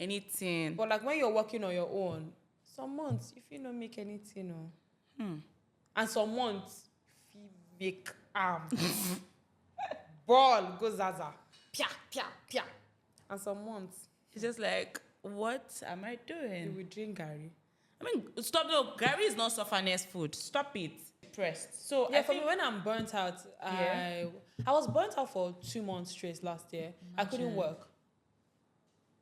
Anything. But like when you're working on your own, some months if you don't make anything, and some months if you make ball go zaza, pia pia pia, and some months It's just like, what am I you doing? will drink Gary. I mean, stop. No, Gary is not sufferness food. Stop it. Depressed. So Yeah, I for think me when I'm burnt out, Yeah. I was burnt out for 2 months straight last year. I couldn't Imagine. work.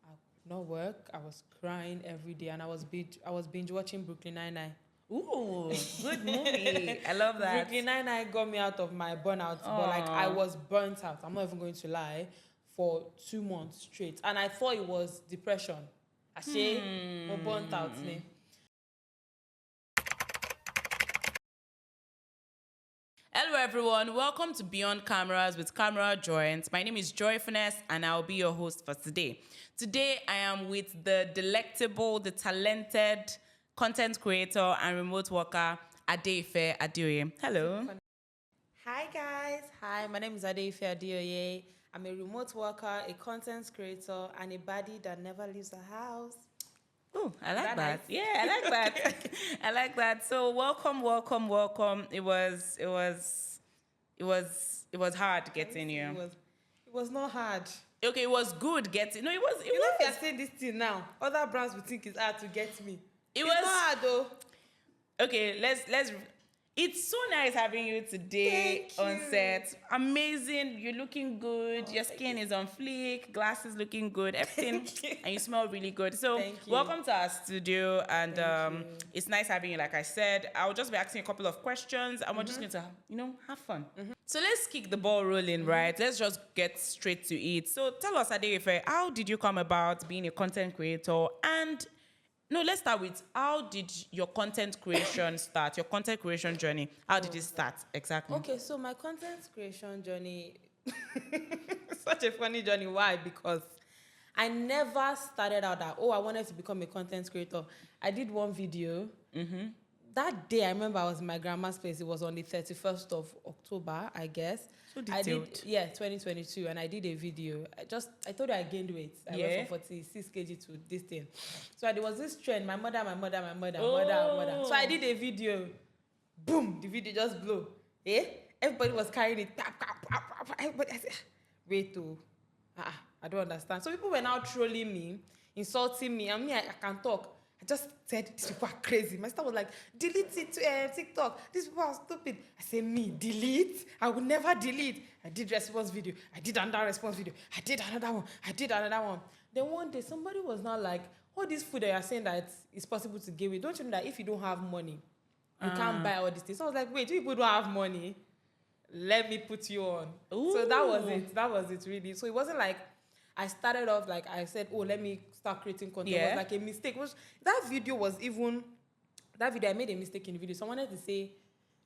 I could not work. I was crying every day, and I was binge watching Brooklyn Nine-Nine. Ooh, good movie. I love that. Brooklyn Nine-Nine got me out of my burnout, but like I was burnt out. I'm not even going to lie, for 2 months straight, and I thought it was depression. I say, burnt out me. Hello everyone, welcome to Beyond Cameras with Camerajoint. My name is Joyfulness and I'll be your host for today. Today I am with the delectable, the talented content creator and remote worker, Adeife Adeoye. Hello. Hi guys, hi, my name is Adeife Adeoye. I'm a remote worker, a content creator, and a baddie that never leaves the house. Oh, I like that that. nice? Yeah, I like that. I like that. So welcome. It was hard getting you. It was not hard. Okay, it was good getting. No, it was. You know, if you're saying this thing now, other brands will think it's hard to get me. It's not hard though. Okay, let's. It's so nice having you today Thank on you. set. Amazing. You're looking good. Your skin is on fleek. Glasses looking good. Everything, and you smell really good. So, Thank you. welcome to our studio, and Thank you. it's nice having you. Like I said, I'll just be asking a couple of questions, and we're just going to, have fun. So let's kick the ball rolling, right? Let's just get straight to it. So tell us, Adeife, how did you come about being a content creator? And no, let's start with, how did your content creation start? Your content creation journey, how did it start exactly? Okay, so my content creation journey, such a funny journey. Why? Because I never started out that, I wanted to become a content creator. I did one video. That day, I remember I was in my grandma's place. It was on the 31st of October, I guess. So detailed. 2022, and I did a video. I told you I gained weight. I went from 46 kg to this thing. So there was this trend, my mother. So I did a video. Boom, the video just blew. Everybody was carrying it. Everybody, I said, wait, I don't understand. So people were now trolling me, insulting me, and me, I can talk. I just said, these people are crazy. My sister was like, delete it to TikTok. These people are stupid. I said, me, delete? I will never delete. I did response video. I did another response video. I did another one. Then one day, somebody was now like, all this food that you're saying that it's possible to give it, don't you know that if you don't have money, you can't buy all these things? So I was like, wait, you people don't have money? Let me put you on. Ooh. So that was it really. So it wasn't like, I started off like I said, let me start creating content. It was like a mistake. That video, I made a mistake in the video. So I wanted to say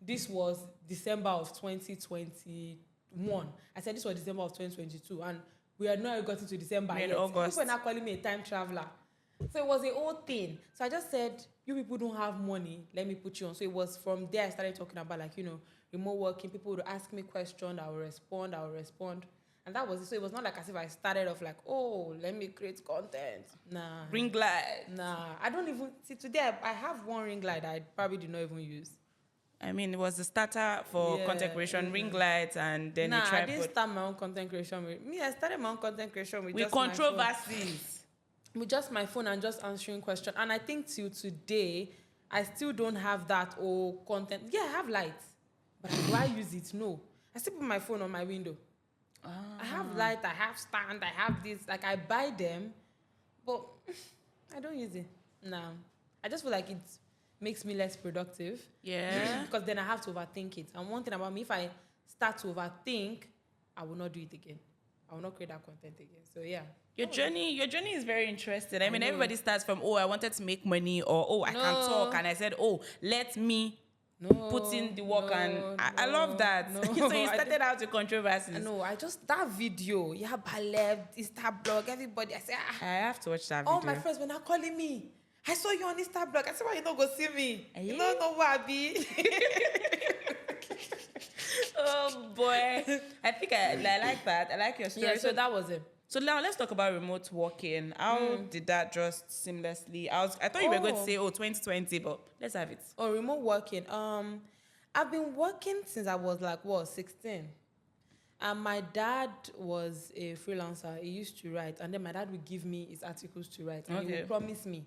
this was December of 2021. I said this was December of 2022. And we had not gotten to December yet. August. People were now calling me a time traveler. So it was a whole thing. So I just said, you people don't have money. Let me put you on. So it was from there I started talking about remote working. People would ask me questions. I will respond. And that was it. So it was not like as if I started off like, let me create content. Nah. Ring light. Nah. I don't even... See, today I have one ring light I probably did not even use. I mean, it was the starter for content creation, ring lights, and then a tripod. I didn't start my own content creation with... I started my own content creation with just controversies. With just my phone and just answering questions. And I think till today, I still don't have that content. Yeah, I have lights. But do I use it? No. I still put my phone on my window. I have light, I have stand, I have this. Like, I buy them, but I don't use it. No. I just feel like it makes me less productive. Yeah. Because then I have to overthink it. And one thing about me, if I start to overthink, I will not do it again. I will not create that content again. So, yeah. Your journey is very interesting. I mean, everybody starts from, I wanted to make money, or I can talk. And I said, let me put in the work. I love that. So you started out with controversies. No, that video, ballet, Insta blog, everybody. I said, I have to watch that video. All my friends were now calling me. I saw you on Insta blog. I said, why you not go see me? You don't know where I be. Oh boy. I think I like that. I like your story. Yeah, so that was it. So now let's talk about remote working. How did that just seamlessly? I thought you were going to say, 2020, but let's have it. Oh, remote working. I've been working since I was like 16. And my dad was a freelancer. He used to write, and then my dad would give me his articles to write, and he would promise me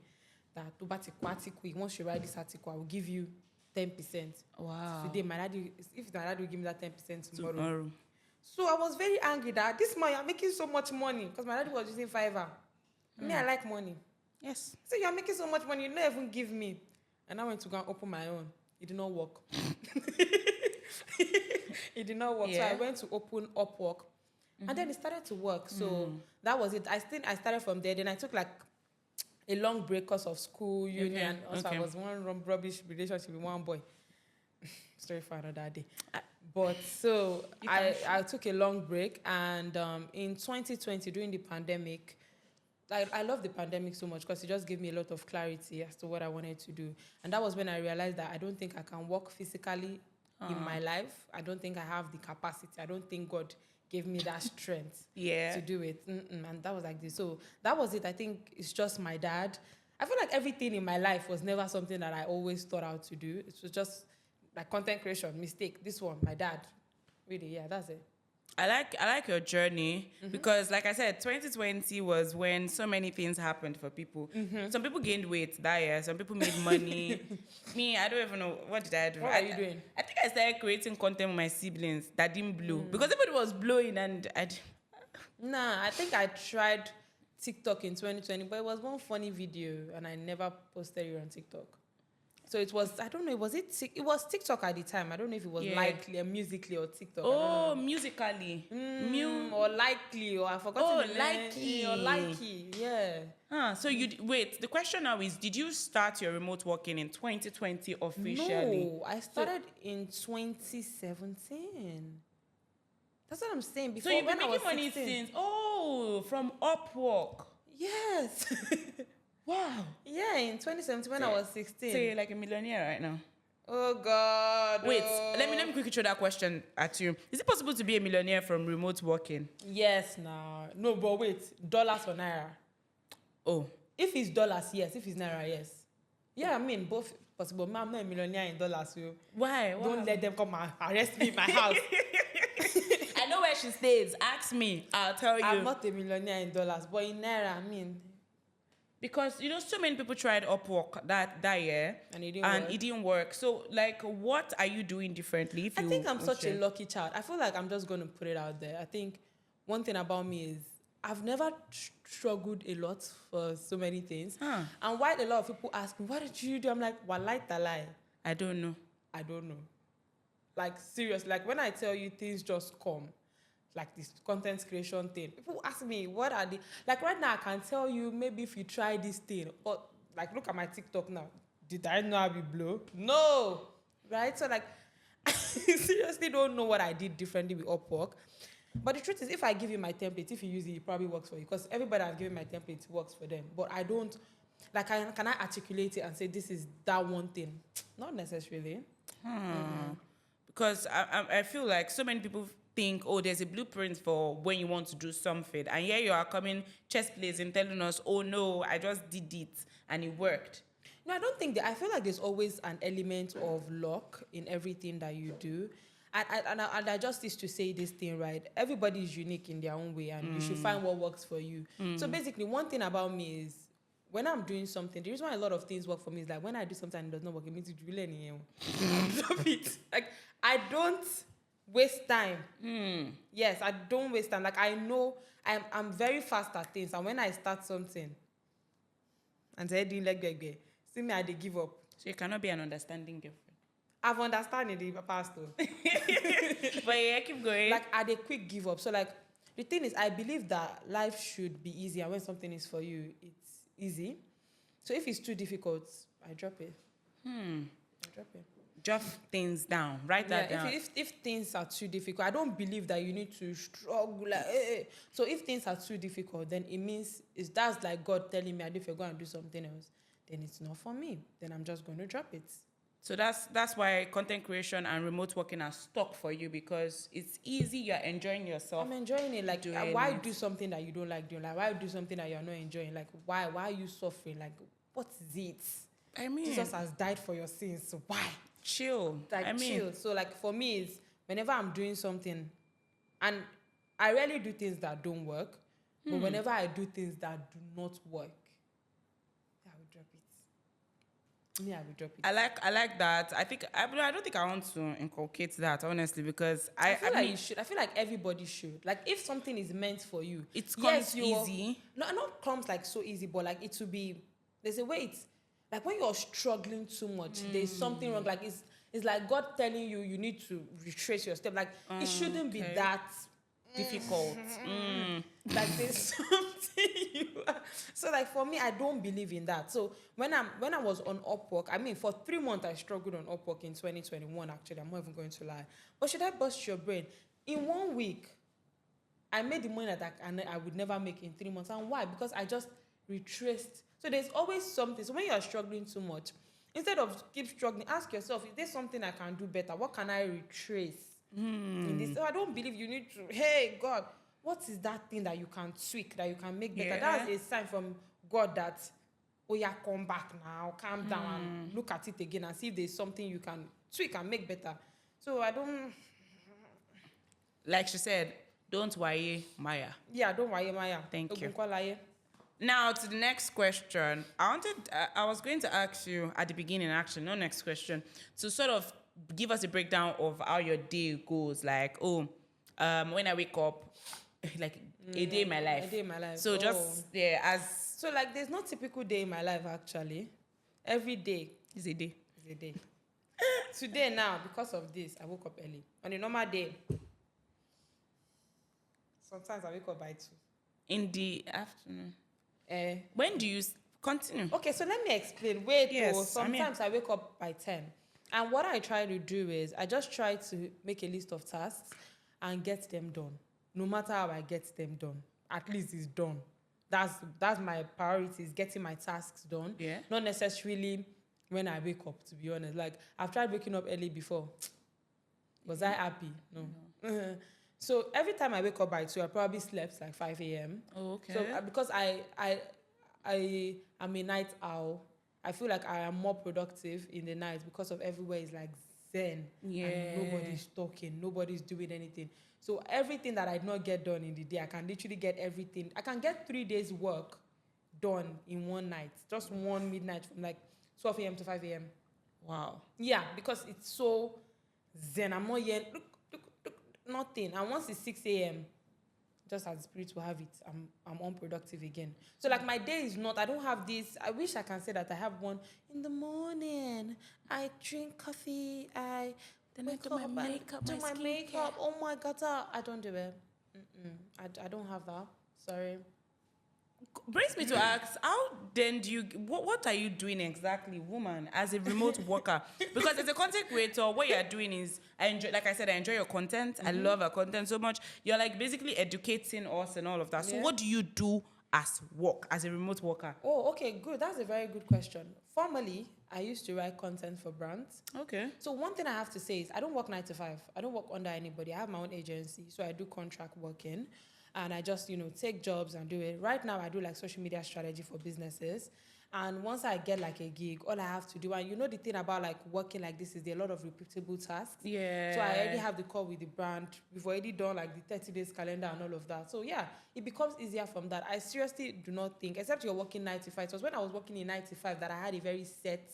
that once you write this article, I will give you 10%. Wow. Today, if my dad will give me that 10% tomorrow. So I was very angry that this man, you're making so much money, because my dad was using Fiverr. Me, I like money. Yes. So you're making so much money, you don't even give me. And I went to go and open my own. It did not work. It did not work. Yeah. So I went to open Upwork. And then it started to work. So that was it. I started from there. Then I took like a long break because of school, uni, and also I was one rubbish relationship with one boy. Story for another day. But so I took a long break, and in 2020, during the pandemic, I love the pandemic so much because it just gave me a lot of clarity as to what I wanted to do. And that was when I realized that I don't think I can work physically in my life. I don't think I have the capacity. I don't think God gave me that strength to do it. And that was like this. So that was it. I think it's just my dad. I feel like everything in my life was never something that I always thought out to do. It was just like content creation, mistake. This one, my dad. Really, yeah, that's it. I like your journey because, like I said, 2020 was when so many things happened for people. Some people gained weight that year. Some people made money. Me, I don't even know. What did I do? What are you doing? I think I started creating content with my siblings that didn't blow because everybody was blowing and Nah, I think I tried TikTok in 2020, but it was one funny video and I never posted it on TikTok. So it was, I don't know, it was TikTok at the time. I don't know if it was Likely or Musically or TikTok. Oh, Musically. Or Likely, or I forgot the name. Or Likey, yeah. So wait, the question now is, did you start your remote working in 2020 officially? No, I started in 2017. That's what I'm saying. Before, so you've been when I making was money 16. since, from Upwork. Yes. Wow. Yeah, in 2017 when I was 16. So you're like a millionaire right now. Oh God. Wait, let me quickly throw that question at you. Is it possible to be a millionaire from remote working? Yes, no, but wait, dollars or naira? Oh. If it's dollars, yes. If it's naira, yes. Yeah, I mean both possible. I'm not a millionaire in dollars, so why? Don't let them come and arrest me in my house. I know where she stays. Ask me. I'll tell you. I'm not a millionaire in dollars, but in naira, I mean. Because, so many people tried Upwork that year. And it didn't work. So, like, what are you doing differently? I think I'm such a lucky child. I feel like I'm just going to put it out there. I think one thing about me is I've never struggled a lot for so many things. And while a lot of people ask me, what did you do? I'm like, walai talai. I don't know. Like, seriously, like when I tell you things just come. Like this content creation thing. People ask me, what are they? Like right now, I can tell you maybe if you try this thing. Or like, look at my TikTok now. Did I know I would blow? No. Right? So like, I seriously don't know what I did differently with Upwork. But the truth is, if I give you my template, if you use it, it probably works for you. Because everybody I've given my template works for them. But I don't, like, can I articulate it and say this is that one thing? Not necessarily. Because I feel like so many people think, there's a blueprint for when you want to do something. And here you are coming chest blazing, telling us, oh no, I just did it and it worked. No, I don't think that. I feel like there's always an element of luck in everything that you do. And I just used to say this thing, right? Everybody is unique in their own way and you should find what works for you. So basically, one thing about me is when I'm doing something, the reason why a lot of things work for me is like when I do something and it does not work, it means it's really anything. Drop it. Like, I don't waste time. Yes, I don't waste time. Like, I know I'm very fast at things. And when I start something, and they're doing like, see me, I dey give up. So you cannot be an understanding girlfriend. I've understood in the past though. But yeah, keep going. Like, I dey quick give up. So like, the thing is, I believe that life should be easy. And when something is for you, it's easy. So if it's too difficult, I drop it. I drop it. Jot things down. Write that down. If things are too difficult, I don't believe that you need to struggle. Like, So if things are too difficult, then it means that's like God telling me, Adeife, go and do something else. Then it's not for me. Then I'm just going to drop it. So that's why content creation and remote working are stuck for you, because it's easy. You're enjoying yourself. I'm enjoying it. Like, doing why it. do something that you don't like doing? Like, why do something that you're not enjoying? Like, why are you suffering? Like, what is it? I mean, Jesus has died for your sins. So why? chill. Like, I mean, chill. So, like, for me, it's whenever I'm doing something, and I rarely do things that don't work, but whenever I do things that do not work, I will drop it. Me, I will drop it. I like that. I don't think I want to inculcate that, honestly, because I feel like you should. I feel like everybody should. Like, if something is meant for you, it comes easy. No, not comes like so easy, but like it will be. There's a way. It's like when you're struggling too much, there's something wrong. Like it's like God telling you need to retrace your step. Like it shouldn't be that difficult. like there's something you are. So like for me, I don't believe in that. So when I was on Upwork, I mean for 3 months I struggled on Upwork in 2021. Actually, I'm not even going to lie. But should I bust your brain? In 1 week, I made the money that I would never make in 3 months. And why? Because I just retraced. So there's always something. So when you're struggling too much, instead of keep struggling, ask yourself, is there something I can do better? What can I retrace in this? So I don't believe you need to, hey, God, what is that thing that you can tweak, that you can make better? Yeah. That's a sign from God that, oh yeah, come back now, calm down and look at it again and see if there's something you can tweak and make better. So I don't... Like she said, don't worry, Maya. Yeah, don't worry, Maya. Thank you. Now to the next question. I was going to ask you at the beginning, actually, no next question, to sort of give us a breakdown of how your day goes. Like, when I wake up, like a day in my life. A day in my life. So So like there's no typical day in my life actually. Every day is a day. is a day. Today now, because of this, I woke up early. On a normal day, sometimes I wake up by 2. In the afternoon. Eh. When do you continue? Okay, so let me explain. Wait, Yes, sometimes I wake up by 10. And what I try to do is I just try to make a list of tasks and get them done. No matter how I get them done, at least it's done. That's my priority, is getting my tasks done. Yeah. Not necessarily when I wake up, to be honest. Like, I've tried waking up early before. Was I happy? No. So every time I wake up by 2, I probably slept like 5 a.m. Oh, okay. So because I am a night owl, I feel like I am more productive in the night because of everywhere is like zen. Yeah. And nobody's talking, nobody's doing anything. So everything that I not get done in the day, I can literally get everything. I can get 3 days work done in one night. Just one midnight from like 12 a.m. to 5 a.m. Wow. Yeah, because it's so zen. I'm not yet, look, nothing. And once it's 6 a.m., just as the spirit will have it, I'm unproductive again. So like my day is not, I don't have this, I wish I can say that I have one in the morning. I drink coffee, Then I do my makeup, do my skincare. makeup. Oh my God, I don't do it. I don't have that. Sorry. Brings me to ask, how then do you, what are you doing exactly, woman, as a remote worker? Because as a content creator, what you're doing is, I enjoy your content. I love our content so much. You're like basically educating us and all of that. So Yeah. what do you do as work, as a remote worker? Oh, okay, good. That's a very good question. Formerly, I used to write content for brands. Okay. So one thing I have to say is I don't work 9 to 5. I don't work under anybody. I have my own agency, so I do contract working. And I just, take jobs and do it. Right now, I do like social media strategy for businesses. And once I get like a gig, all I have to do, and the thing about like working like this is there are a lot of repeatable tasks. Yeah. So I already have the call with the brand. We've already done like the 30 days calendar and all of that. So yeah, it becomes easier from that. I seriously do not think, except you're working 9 to 5. It was when I was working in 9 to 5 that I had a very set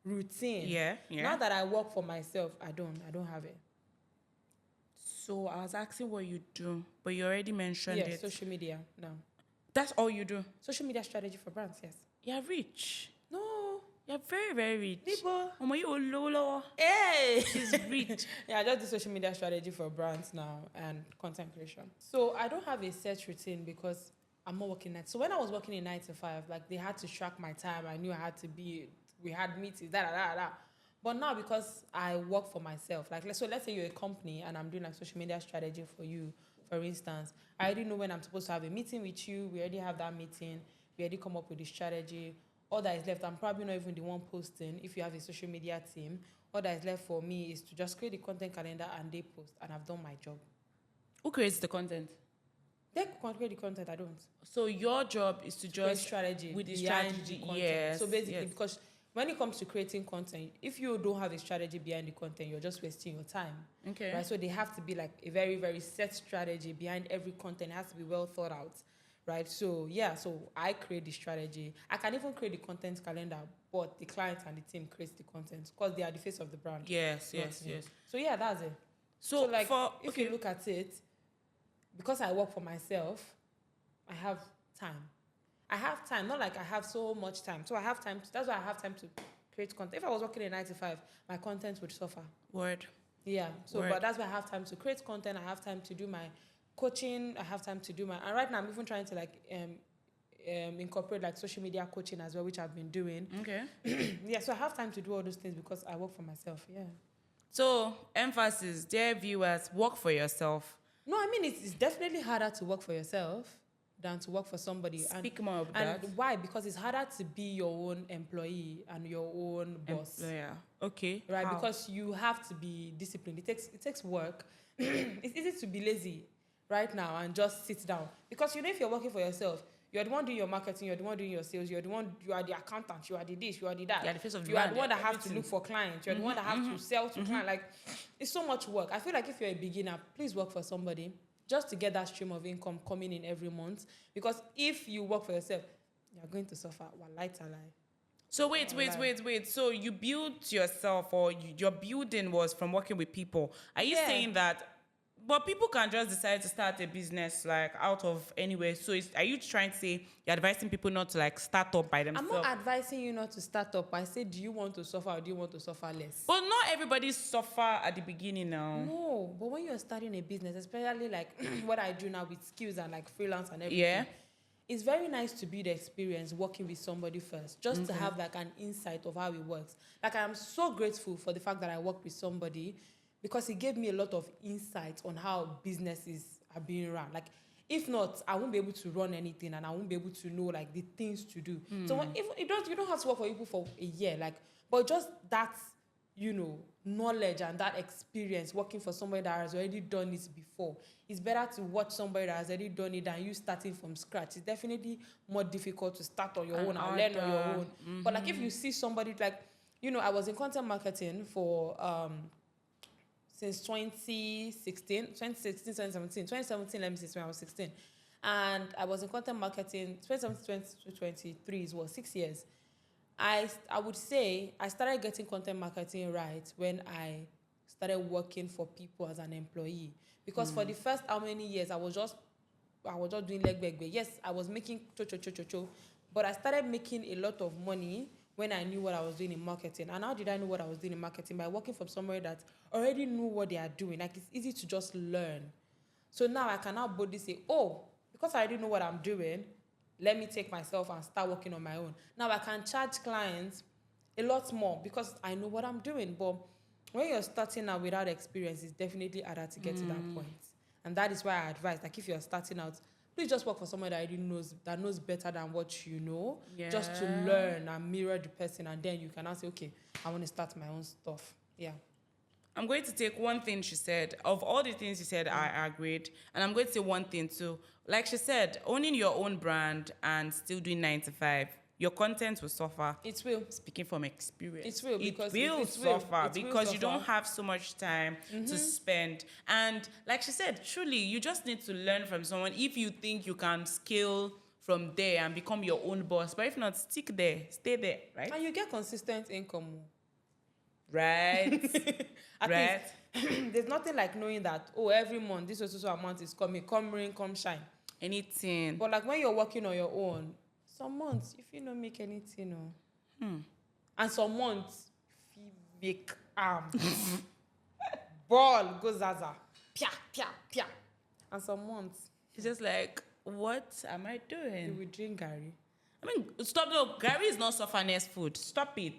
routine. Yeah. Now that I work for myself, I don't have it. So I was asking what you do, but you already mentioned it. Social media. No. That's all you do? Social media strategy for brands, yes. You're rich. No. You're very, very rich. Libo. Oh, you low. Hey! She's rich. Yeah, I just do social media strategy for brands now and content creation. So I don't have a set routine because I'm not working nights. So when I was working in 9 to 5, like they had to track my time. I knew I had to be, we had meetings, da. But now because I work for myself, like let's say you're a company and I'm doing like social media strategy for you, for instance, I already know when I'm supposed to have a meeting with you. We already have that meeting. We already come up with the strategy. all that is left, I'm probably not even the one posting if you have a social media team. All that is left for me is to just create the content calendar and they post, and I've done my job. Who creates the content? They can create the content, I don't. So your job is to just strategy with the behind strategy. the content. Yes. So basically, yes. because when it comes to creating content, if you don't have a strategy behind the content, you're just wasting your time. Okay. Right. So they have to be like a very, very set strategy behind every content. It has to be well thought out. Right. So yeah. So I create the strategy. I can even create the content calendar, but the client and the team creates the content because they are the face of the brand. Yes. Not Yes. me. Yes. So yeah, that's it. So like, if okay. you look at it, because I work for myself, I have time. I have time, not like I have so much time. So I have time. That's why I have time to create content. If I was working a 9 to 5, my content would suffer. Word. Yeah. So, Word. but that's why I have time to create content. I have time to do my coaching. I have time to do and right now I'm even trying to like incorporate like social media coaching as well, which I've been doing. Okay. Yeah. So I have time to do all those things because I work for myself. Yeah. So emphasis, dear viewers, work for yourself. No, I mean it's definitely harder to work for yourself than to work for somebody. Speak more of that. And why? Because it's harder to be your own employee and your own boss. Yeah. Okay. Right? How? Because you have to be disciplined. It takes work. It's easy to be lazy right now and just sit down. Because you know, if you're working for yourself, you're the one doing your marketing, you're the one doing your sales, you are the accountant, you are the this, you are the that. You're the face of the You are brand, the one that everything. has to look for clients. You're the one that has to sell to clients. Like, it's so much work. I feel like if you're a beginner, please work for somebody just to get that stream of income coming in every month. Because if you work for yourself, you're going to suffer. Wallahi talai. So wait. So you built yourself, or your building was from working with people. Are you saying that? But people can just decide to start a business like out of anywhere. So are you trying to say you're advising people not to like start up by themselves? I'm not advising you not to start up. I say, do you want to suffer or do you want to suffer less? But not everybody suffer at the beginning now. No, but when you're starting a business, especially like what I do now with skills and like freelance and everything, Yeah. it's very nice to build experience working with somebody first, just to have like an insight of how it works. Like I'm so grateful for the fact that I work with somebody because it gave me a lot of insight on how businesses are being run. Like if not, I won't be able to run anything and I won't be able to know like the things to do. So if you don't have to work for people for a year, like, but just that, you know, knowledge and that experience working for somebody that has already done it before. It's better to watch somebody that has already done it than you starting from scratch. It's definitely more difficult to start on your own and learn on your own. But like if you see somebody like, you know, I was in content marketing for since 2017, let me see, when I was 16. And I was in content marketing 2017 to 2023, it was 6 years. I would say I started getting content marketing right when I started working for people as an employee. Because for the first how many years, I was just doing leg. Yes, I was making cho, but I started making a lot of money when I knew what I was doing in marketing. And how did I know what I was doing in marketing? By working for somebody that already knew what they are doing. Like it's easy to just learn. So now I can now boldly say, oh, because I already know what I'm doing, let me take myself and start working on my own. Now I can charge clients a lot more because I know what I'm doing. But when you're starting out without experience, it's definitely harder to get to that point. And that is why I advise, like if you're starting out, please just work for someone that already knows better than what you know, just to learn and mirror the person. And then you can now say, okay, I want to start my own stuff. Yeah. I'm going to take one thing she said. Of all the things she said, I agreed. And I'm going to say one thing too. Like she said, owning your own brand and still doing 9 to 5, your content will suffer. It will. Speaking from experience. It will, because it will suffer because you don't have so much time to spend. And like she said, truly, you just need to learn from someone if you think you can scale from there and become your own boss. But if not, stick there, stay there, right? And you get consistent income. Right. Right. There's nothing like knowing that, oh, every month this so amount is coming, come rain, come shine. Anything. But like when you're working on your own, some months if you don't make anything, and some months if you make ball goes zaza, pia pia pia, and some months it's just like, what am I you doing? will drink Gary. I mean, stop. No, Gary is not sufferness food. Stop it.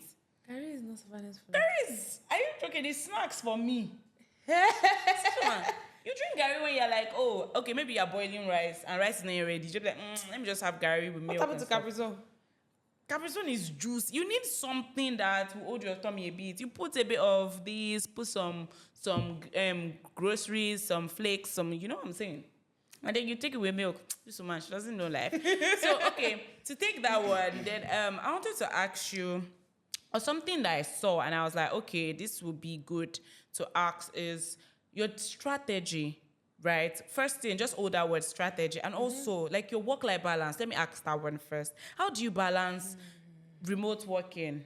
Gary is not surviving food. Gary is. Are you joking? It's snacks for me. Come on. You drink Gary when you're like, oh, okay, maybe you're boiling rice and rice is not ready. You're like, let me just have Gary with milk. What happened to Capri Sun? Capri-Sun is juice. You need something that will hold your tummy a bit. You put a bit of this, put some groceries, some flakes, some, you know what I'm saying? And then you take it with milk. Too so much. She doesn't know life. So, okay, to take that one, then I wanted to ask you, or something that I saw, and I was like, okay, this would be good to ask is your strategy, right? First thing, just hold that word strategy. And also, like your work-life balance. Let me ask that one first. How do you balance remote working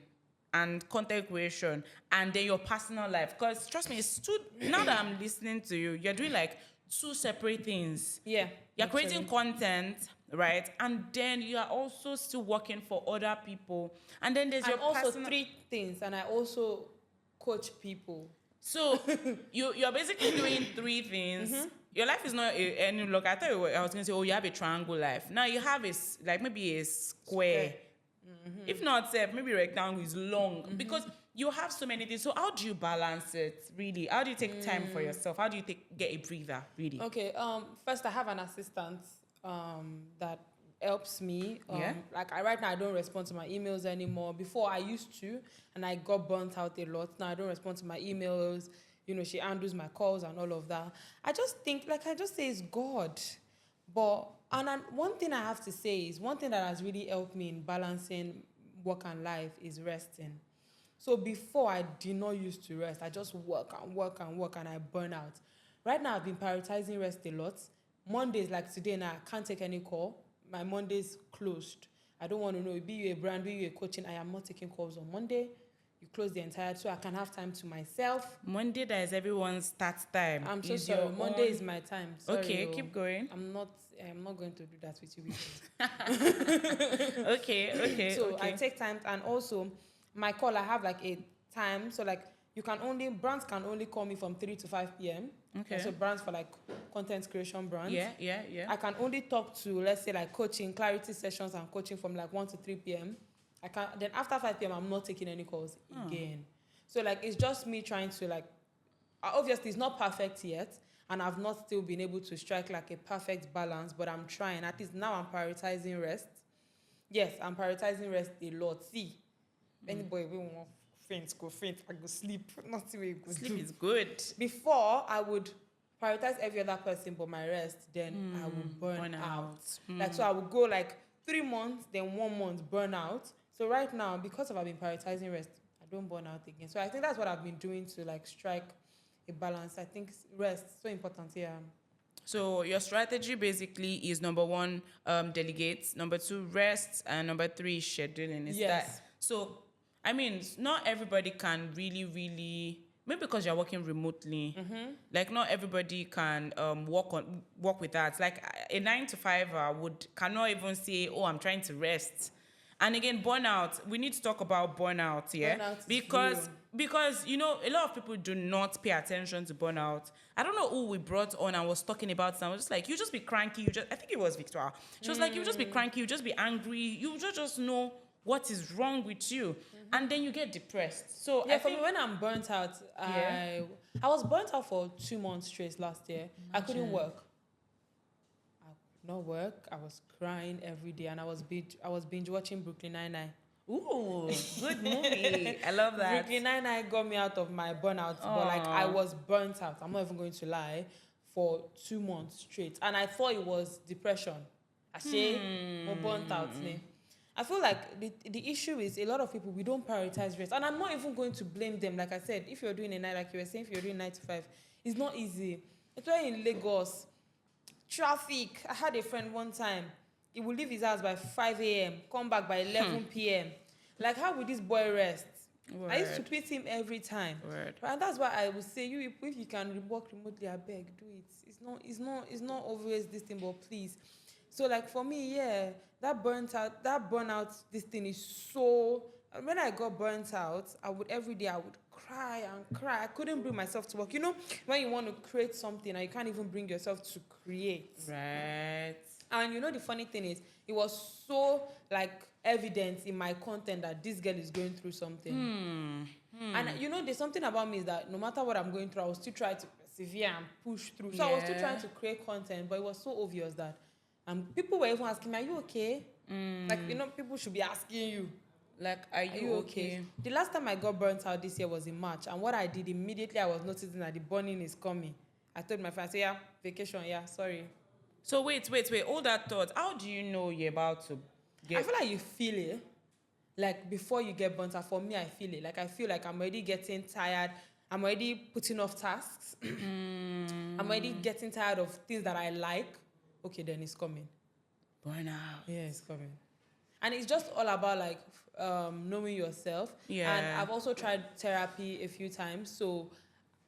and content creation and then your personal life? Because trust me, it's two, now that I'm listening to you, you're doing like two separate things. Yeah. You're creating content, right? And then you are also still working for other people. And then there's your also personal... 3 things, and I also coach people. So you're basically doing 3 things. Your life is not any look. I thought I was going to say, oh, you have a triangle life. Now you have like maybe a square. If not, maybe rectangle is long because you have so many things. So how do you balance it, really? How do you take time for yourself? How do you get a breather, really? Okay. First, I have an assistant that helps me. Like right now, I don't respond to my emails anymore. Before, I used to, and I got burnt out a lot. Now I don't respond to my emails. You know, she handles my calls and all of that. I just think, like I just say, it's God. But one thing I have to say is, one thing that has really helped me in balancing work and life is resting. So before, I did not used to rest. I just work and work and work, and I burn out. Right now, I've been prioritizing rest a lot. Mondays, like today now, I can't take any call. My Monday's closed. I don't want to know, be you a brand, be you a coaching, I am not taking calls on Monday. You close the entire, so I can have time to myself. Monday, that is everyone's start time. I'm so sorry. Monday is my time. Sorry, okay, keep going. I'm not going to do that with you. Okay. So I take time, and also my call, I have like a time. So like brands can only call me from 3 to 5 p.m. Okay. So brands for like content creation brands. Yeah. I can only talk to, let's say, like coaching, clarity sessions and coaching from like 1 to 3 p.m. Then after 5 p.m. I'm not taking any calls again. So like it's just me trying to like, obviously it's not perfect yet, and I've not still been able to strike like a perfect balance, but I'm trying. At least now I'm prioritizing rest. Yes, I'm prioritizing rest a lot. See, anybody will want go faint, I go sleep. Nothing will go sleep is good. Before, I would prioritize every other person but my rest, then I would burn out. Like, so I would go like 3 months, then 1 month burn out. So right now, because I've been prioritizing rest, I don't burn out again. So I think that's what I've been doing to like strike a balance. I think rest so important here. So your strategy basically is number 1, delegate, number 2, rest, and number 3, scheduling. Is that so? I mean, not everybody can really, maybe because you're working remotely, like not everybody can work with that. Like a 9 to 5 cannot even say, oh, I'm trying to rest. And again, burnout, we need to talk about burnout, yeah? Because, you know, a lot of people do not pay attention to burnout. I don't know who we brought on and was talking about some. I was just like, you just be cranky. I think it was Victoria. She was like, you just be cranky. You just be angry. You just know what is wrong with you. And then you get depressed. So I think when I'm burnt out, I was burnt out for 2 months straight last year. Imagine. I couldn't work. I could not work. I was crying every day, and I was binge watching Brooklyn Nine-Nine. Ooh, good movie. I love that. Brooklyn Nine-Nine got me out of my burnout, but like I was burnt out. I'm not even going to lie, for 2 months straight, and I thought it was depression. I say, burnt out me. I feel like the issue is a lot of people, we don't prioritize rest. And I'm not even going to blame them. Like I said, if you're doing a night, like you were saying, if you're doing 9 to 5, it's not easy. It's why in Lagos, traffic. I had a friend one time, he would leave his house by 5 a.m., come back by 11 p.m. Like, how would this boy rest? Word. I used to tweet him every time. Word. And that's why I would say, if you can work remotely, I beg, do it. It's not always this thing, but please. So like for me, that burnout, this thing is so. When I got burnt out, every day I would cry and cry. I couldn't bring myself to work. You know, when you want to create something and you can't even bring yourself to create. Right. And you know the funny thing is, it was so like evident in my content that this girl is going through something. And you know, there's something about me is that no matter what I'm going through, I will still try to persevere and push through. So I was still trying to create content, but it was so obvious that people were even asking me, are you okay? Like, you know, people should be asking you, Like, are you okay? The last time I got burnt out this year was in March. And what I did immediately, I was noticing that the burning is coming. I told my friend, I said, yeah, vacation, yeah, sorry. So wait. All that thought. How do you know you're about to get? I feel like you feel it. Like, before you get burnt out, for me, I feel it. Like, I feel like I'm already getting tired. I'm already putting off tasks. I'm already getting tired of things that I like. Okay, then it's coming. Burnout. Yeah, it's coming. And it's just all about, like, knowing yourself. Yeah. And I've also tried therapy a few times. So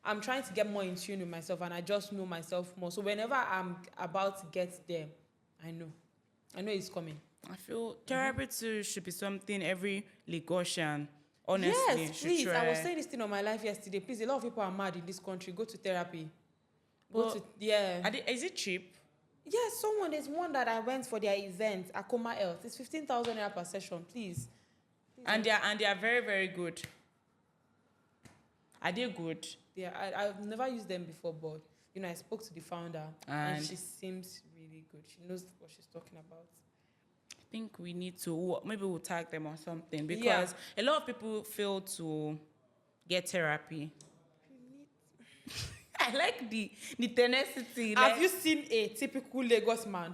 I'm trying to get more in tune with myself, and I just know myself more. So whenever I'm about to get there, I know it's coming. I feel therapy too should be something every Lagosian, honestly, Yes, should please. try. I was saying this thing on my life yesterday. Please, a lot of people are mad in this country. Go to therapy. Is it cheap? Yes, there's one that I went for their event, Akoma Health. It's 15,000 naira per session, please. And they are very, very good. Are they good? Yeah, I've never used them before, but you know, I spoke to the founder and she seems really good. She knows what she's talking about. I think we need to, maybe we'll tag them or something, because a lot of people fail to get therapy. I like the tenacity. Have you seen a typical Lagos man?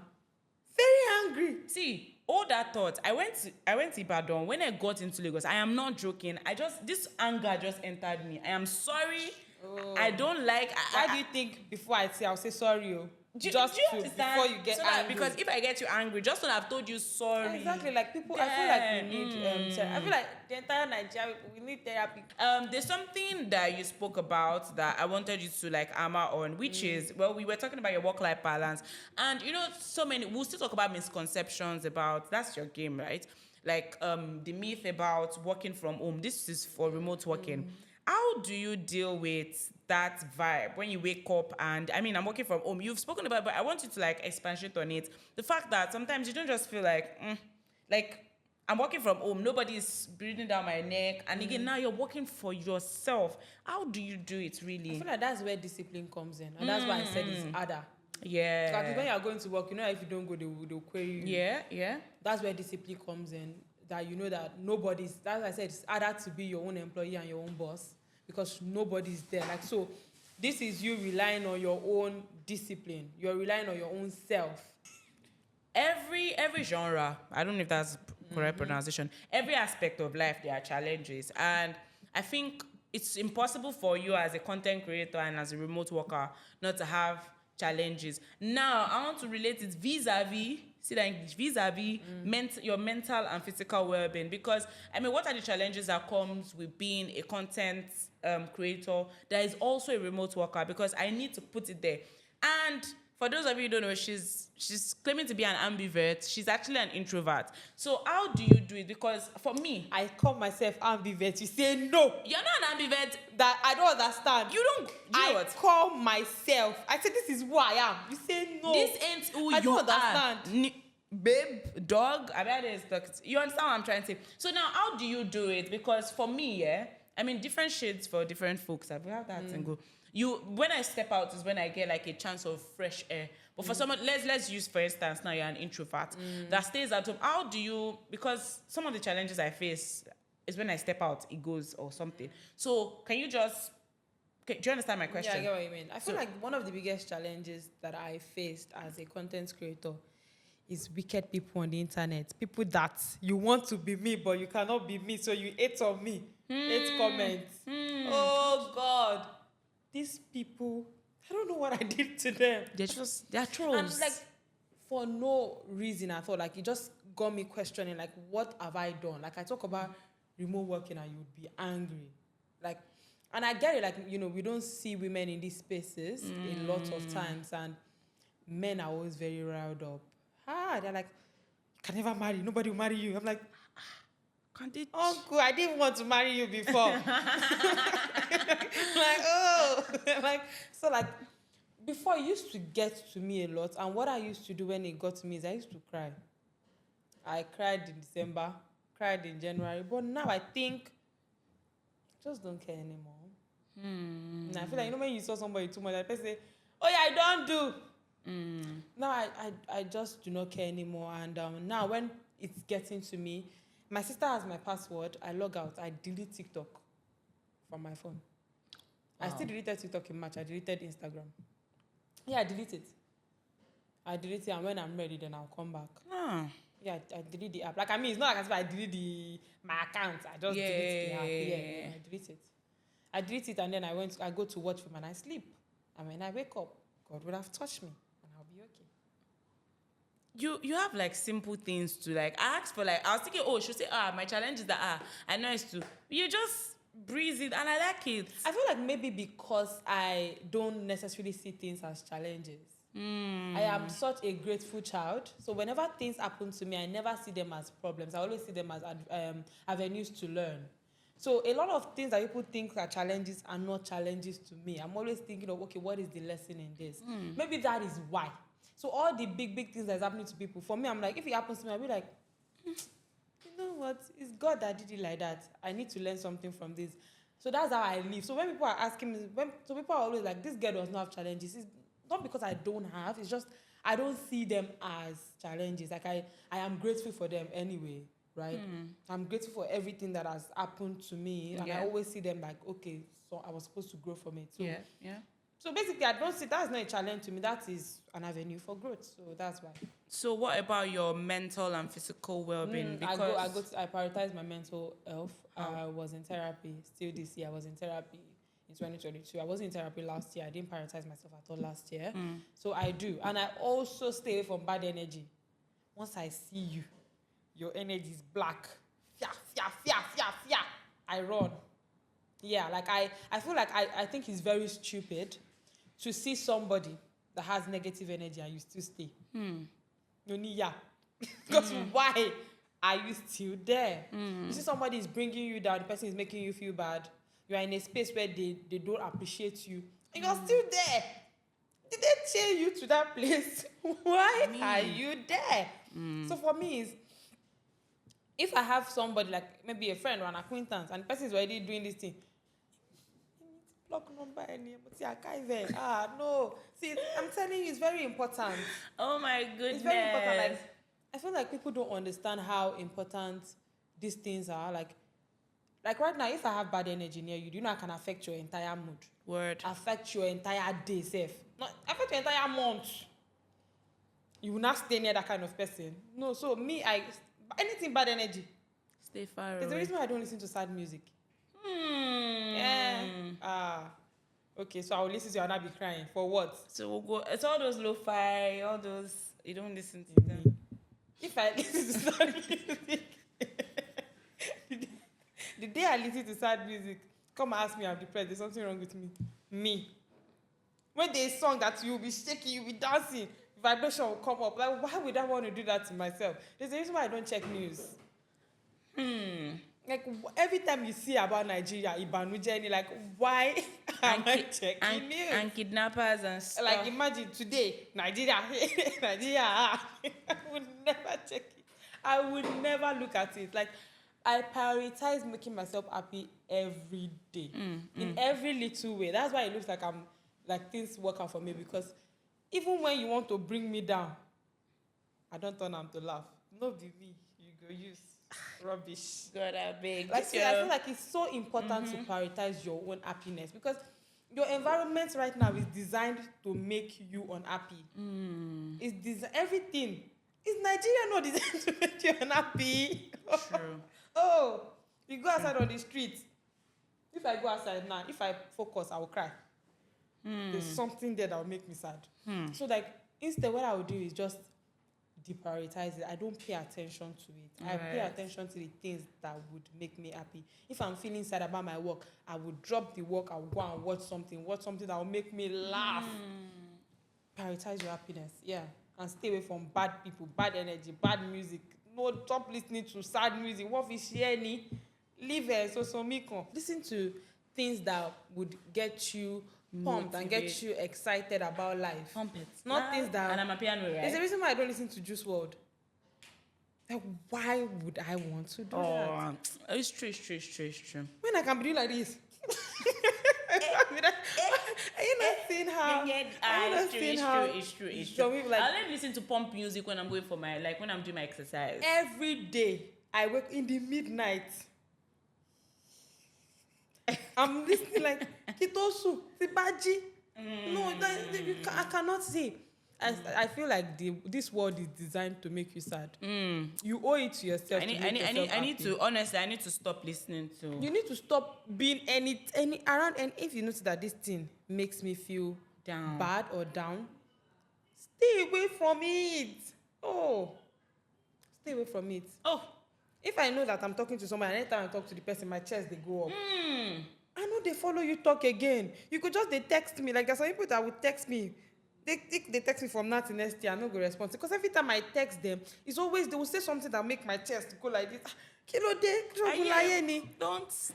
Very angry. See, all that thought. I went to Ibadan. When I got into Lagos, I am not joking. This anger just entered me. I am sorry. Oh. I don't like. Why do you think before I'll say sorry? Do you Before you get angry. Because if I get you angry, just when I've told you sorry. Exactly, like people, I feel like we need therapy. I feel like the entire Nigeria, we need therapy. There's something that you spoke about that I wanted you to like hammer on, which is, well, we were talking about your work-life balance, and you know, we'll still talk about misconceptions about, that's your game, right? Like the myth about working from home. This is for remote working. How do you deal with that vibe when you wake up and, I mean, I'm working from home. You've spoken about it, but I want you to like expatiate on it. The fact that sometimes you don't just feel like I'm working from home, nobody's breathing down my neck. And again, now you're working for yourself. How do you do it really? I feel like that's where discipline comes in. And that's why I said it's harder. Yeah. Like when you're going to work, you know, if you don't go, they'll query you. Yeah. That's where discipline comes in. That you know that that's why I said it's harder to be your own employee and your own boss, because nobody's there. Like, so this is you relying on your own discipline. You're relying on your own self. Every genre, I don't know if that's correct pronunciation, every aspect of life, there are challenges. And I think it's impossible for you as a content creator and as a remote worker not to have challenges. Now, I want to relate it vis-a-vis your mental and physical well-being, because, I mean, what are the challenges that comes with being a content creator that is also a remote worker? Because I need to put it there. And for those of you who don't know, she's claiming to be an ambivert. She's actually an introvert. So how do you do it? Because for me, I call myself ambivert. You say no. You're not an ambivert. That I don't understand. You don't. I call myself. I say this is who I am. You say no. This ain't who I you don't understand. Babe, dog. I mean, you understand what I'm trying to say. So now, how do you do it? Because for me, I mean, different shades for different folks. I've had that and go. When I step out is when I get like a chance of fresh air. But for someone, let's use, for instance, now you're an introvert that stays at home. How do you, because some of the challenges I face is when I step out, it goes or something. So can you just, do you understand my question? Yeah, I get what you mean. I feel like one of the biggest challenges that I faced as a content creator is wicked people on the internet. People that you want to be me, but you cannot be me, so you hate on me. Hate comments. Oh, God. These people, I don't know what I did to them. They're trolls. And like, for no reason at all. Like, it just got me questioning, like, what have I done? Like, I talk about remote working and you'd be angry. Like, and I get it, like, you know, we don't see women in these spaces a lot of times, and men are always very riled up. They're like, you can never marry, nobody will marry you. I'm like, uncle, I didn't want to marry you before. Like, before it used to get to me a lot, and what I used to do when it got to me is I used to cry. I cried in December, cried in January, but now I think I just don't care anymore. And I feel like, you know, when you saw somebody too much, I say, oh yeah, I don't do. Now I just do not care anymore, and now when it's getting to me. My sister has my password. I log out. I delete TikTok from my phone. Wow. I still deleted TikTok in March. I deleted Instagram. Yeah, I delete it. And when I'm ready, then I'll come back. Yeah, I delete the app. Like, I mean, it's not like I delete my account. I just delete the app. Yeah, I delete it. I delete it, and then I go to watch film and I sleep. And when I wake up, God would have touched me and I'll be okay. You have like simple things to like. I asked for like, I was thinking, oh, she'll say, my challenge is that I know it's to. You just breeze it and I like it. I feel like maybe because I don't necessarily see things as challenges. I am such a grateful child. So whenever things happen to me, I never see them as problems. I always see them as avenues to learn. So a lot of things that people think are challenges are not challenges to me. I'm always thinking of, okay, what is the lesson in this? Maybe that is why. So all the big things that's happening to people, for me, I'm like, if it happens to me, I'll be like, you know what? It's God that did it like that. I need to learn something from this. So that's how I live. So when people are asking me, so people are always like, this girl does not have challenges. It's not because I don't have, it's just I don't see them as challenges. Like I am grateful for them anyway, right? I'm grateful for everything that has happened to me, and I always see them like, okay, so I was supposed to grow from it. So, yeah. So basically, I don't see that's not a challenge to me. That is an avenue for growth. So that's why. So what about your mental and physical well-being? Because I prioritize my mental health. I was in therapy. Still this year, I was in therapy. In 2022, I wasn't in therapy last year. I didn't prioritize myself at all last year. So I do. And I also stay away from bad energy. Once I see you, your energy is black. I run. Yeah, like I feel like I think it's very stupid to see somebody that has negative energy and you still stay. Because why are you still there? You see somebody is bringing you down, the person is making you feel bad. You are in a space where they don't appreciate you. And you're still there. Did they chain you to that place? Why are you there? So for me, if I have somebody like maybe a friend or an acquaintance and the person is already doing this thing, block number no. See, I'm telling you, it's very important. Oh my goodness. It's very important. Like, I feel like people don't understand how important these things are. Like right now, if I have bad energy near you, do you know I can affect your entire mood? Word. Affect your entire day, safe. Not affect your entire month. You will not stay near that kind of person. No, so me, anything bad energy. Stay far away. There's a reason why I don't listen to sad music. Okay, so I'll listen to you and I'll be crying. For what? So we'll go. It's all those lo-fi, all those. You don't listen to them. If I listen to sad music, the day I listen to sad music, come and ask me I'm depressed. There's something wrong with me. Me. When there's a song that you'll be shaking, you'll be dancing, vibration will come up. Like, why would I want to do that to myself? There's a reason why I don't check news. Like, every time you see about Nigeria, Ibanujeni, like, why am I checking news? And kidnappers and stuff. Like, imagine today, Nigeria, I would never check it. I would never look at it. Like, I prioritize making myself happy every day. In every little way. That's why it looks like things work out for me, because even when you want to bring me down, I don't turn on to laugh. No, be me. You go use rubbish. God, I beg. Like, see, I feel like it's so important to prioritize your own happiness, because your environment right now is designed to make you unhappy. It's everything. Is Nigeria not designed to make you unhappy? True. You go outside on the street. If I go outside now, if I focus, I will cry. There's something there that will make me sad. So, like, instead, what I would do is just deprioritize it. I don't pay attention to it. I pay attention to the things that would make me happy. If I'm feeling sad about my work, I would drop the work. I will go and watch something that will make me laugh. Prioritize your happiness, and stay away from bad people, bad energy, bad music. No, stop listening to sad music. What if you any? Leave it. Listen to things that would get you pumped and get you excited about life. Pump it. Not things that. And I'm a piano, right? There's a reason why I don't listen to Juice WRLD. Like, why would I want to do that? It's true. When I can be doing like this. Are you not seeing how? It's true. Like, I like listen to pump music when I'm going for my, like when I'm doing my exercise. Every day I wake in the midnight. I'm listening like Kitosu, Tibaji. No, I cannot see. I feel like this world is designed to make you sad. You owe it to yourself. I need to stop listening to. You need to stop being any around. And if you notice that this thing makes me feel Down. bad or down, stay away from it. Stay away from it. If I know that I'm talking to someone, and anytime I talk to the person, my chest they go up. I know they follow you talk again. You could just they text me. Like there's some people that would text me. They text me from now to next year, I'm not going to respond. Because every time I text them, it's always they will say something that make my chest go like this.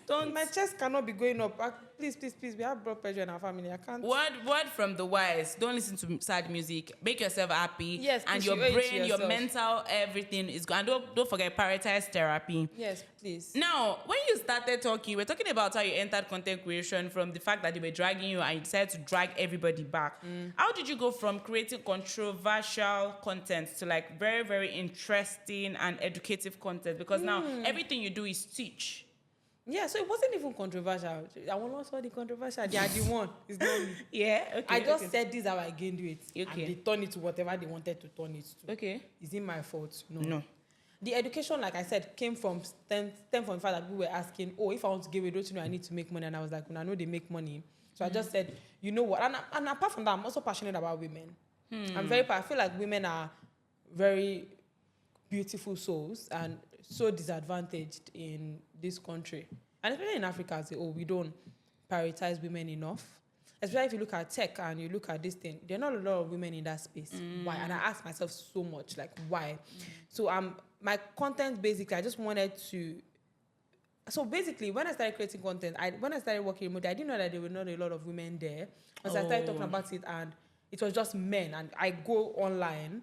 Don't. My chest cannot be going up. Please. We have blood pressure in our family. I can't. Word from the wise. Don't listen to sad music. Make yourself happy. Yes, and your brain, your mental, everything is good. And don't forget, prioritize therapy. Yes, please. Now, when you started talking, we're talking about how you entered content creation from the fact that they were dragging you and you decided to drag everybody back. How did you go from creating controversial content to like very, very interesting and educative content? Because now everything you do is teach. Yeah, so it wasn't even controversial. I won't also the controversial. They are the one. It's not me. Yeah, okay. I just said this how I gained weight. Okay. And they turn it to whatever they wanted to turn it to. Okay. Is it my fault? No. The education, like I said, came from stem from the fact that people were asking, if I want to give away, don't you know I need to make money? And I was like, when I know they make money. So I just said, you know what? And apart from that, I'm also passionate about women. I feel like women are very beautiful souls and so disadvantaged in this country. And especially in Africa, we don't prioritize women enough. Especially if you look at tech and you look at this thing, there are not a lot of women in that space. Why? And I ask myself so much, like, why? So my content, basically, I just wanted to... So basically, when I started creating content, when I started working remotely, I didn't know that there were not a lot of women there. And so I started talking about it, and it was just men. And I go online,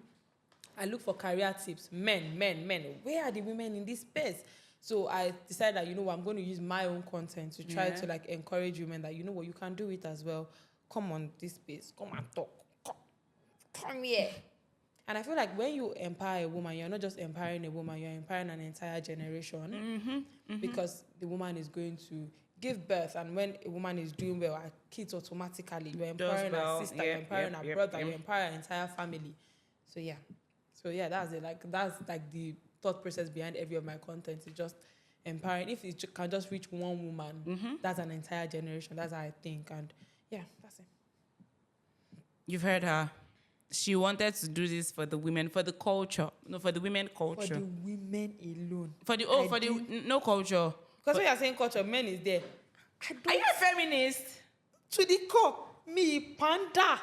I look for career tips. Men. Where are the women in this space? So I decided that, I'm going to use my own content to try to like encourage women that, you can do it as well. Come on this space. Come and talk. Come here. And I feel like when you empower a woman, you're not just empowering a woman, you're empowering an entire generation. Because the woman is going to give birth. And when a woman is doing well, her kids automatically, you're empowering her sister, you're empowering her brother, you're empowering her entire family. So yeah, that's it. Like that's like the thought process behind every of my content. Is just empowering. If it can just reach one woman, that's an entire generation. That's how I think. And yeah, that's it. You've heard her. She wanted to do this for the women, for the culture. No, for the women culture. For the women alone. No culture. Because when you're saying culture, men is there. Are you a feminist? To the core. Me, panda.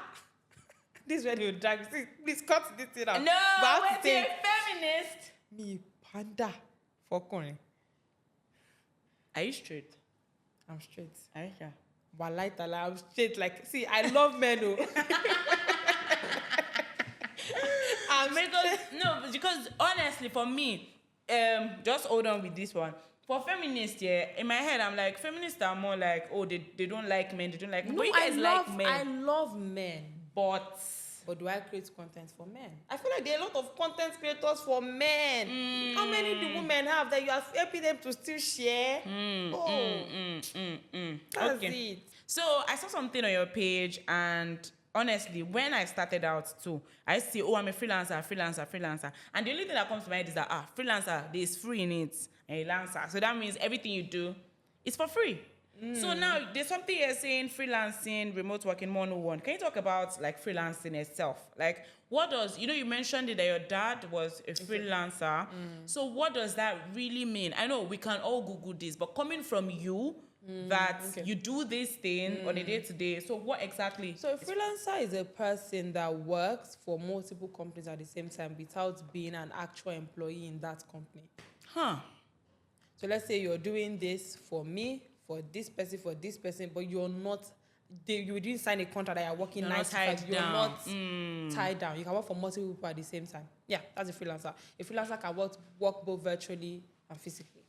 This is when you drag. Please cut this thing out. No, but you're a feminist. Me, panda. For corner. Are you straight? I'm straight. Are you sure? Walai tala, I'm straight. Like, see, I love men. Because honestly, for me, just hold on with this one. For feminists, in my head, I'm like, feminists are more like, they don't like men, they don't like men. But you guys like men. I love men. But do I create content for men? I feel like there are a lot of content creators for men. How many do women have that you are helping them to still share? That's it. So I saw something on your page, and honestly, when I started out too, I see, I'm a freelancer. And the only thing that comes to mind is that, freelancer, there's free in it, and freelancer. So that means everything you do is for free. So now there's something you're saying, freelancing, remote working 101. Can you talk about like freelancing itself? Like what does, you mentioned it that your dad was a freelancer. So what does that really mean? I know we can all Google this, but coming from you, you do this thing on a day-to-day. So what exactly? So a freelancer is a person that works for multiple companies at the same time without being an actual employee in that company. So let's say you're doing this for me, for this person, but you're not, you didn't sign a contract that you're working 9 to 5. You're not tied down. You can work for multiple people at the same time. Yeah, that's a freelancer. A freelancer can work both virtually and physically.